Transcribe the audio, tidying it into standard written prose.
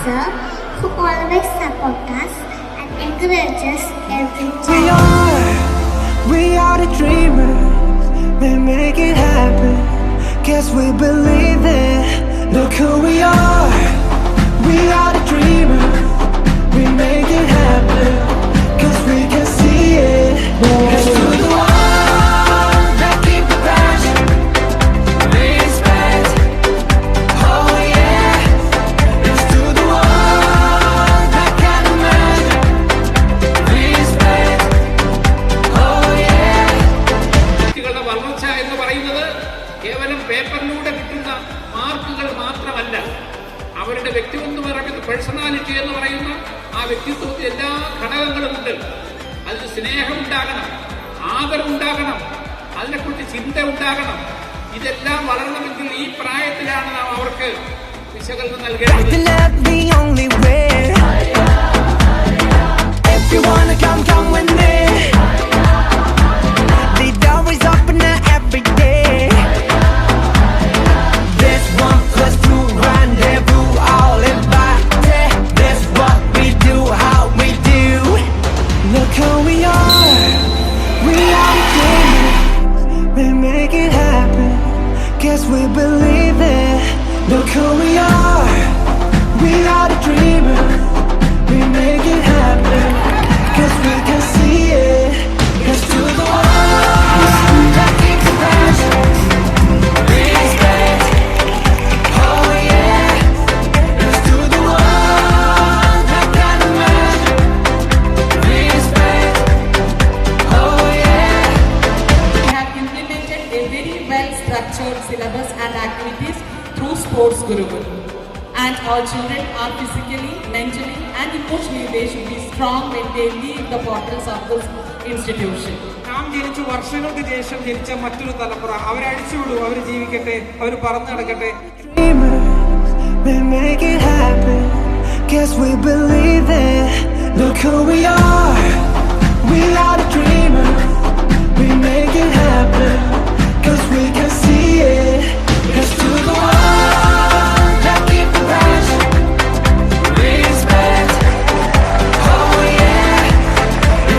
advisor who always supports us and encourages every We are the dreamers, we make it happen. Guess we believe it. Look who we are the dreamers, we make it happen. Cause we can see it. Let's do the one that keep the passion, respect. Oh yeah. Let's do the one that can imagine, respect. Oh yeah. കുട്ടികളുടെ വളർച്ച എന്ന് പറയുന്നത് കേവലം പേപ്പറിലൂടെ കിട്ടുന്ന മാർക്കുകൾ മാത്രമല്ല. അവരുടെ വ്യക്തിത്വം എന്ന് പറയുന്നത് പേഴ്സണാലിറ്റി എന്ന് പറയുന്ന ആ വ്യക്തിത്വത്തിൽ എല്ലാ ഘടകങ്ങളും ഉണ്ട്. അതിന് സ്നേഹം ഉണ്ടാകണം, ആദരവുണ്ടാകണം, അതിനെക്കുറിച്ച് ചിന്ത ഉണ്ടാകണം. ഇതെല്ലാം വളരണമെങ്കിൽ ഈ പ്രായത്തിലാണ് നാം അവർക്ക് വിശകലനം നൽകേണ്ടത്. Guess we believe it. Look who we are the dreamers, we make it happen. Cause we can see it. Let's do the one that keeps the passion, respect. Oh yeah. Let's do the one that can imagine, respect. Oh yeah. We have implemented a very well-structured syllabus and activities through Sports Gurukul. And our children are physically, mentally and emotionally, they should be strong when they leave the portals of this institution. നാം ജനിച്ച വർഷങ്ങൾക്ക് ശേഷം ജനിച്ച മറ്റൊരു തലമുറ അവരെ അടിച്ചുവിടും, അവർ ജീവിക്കട്ടെ, അവർ പറന്നു നടക്കട്ടെ. We make it happen. Guess we believe it. Look who we are the dreamers, we make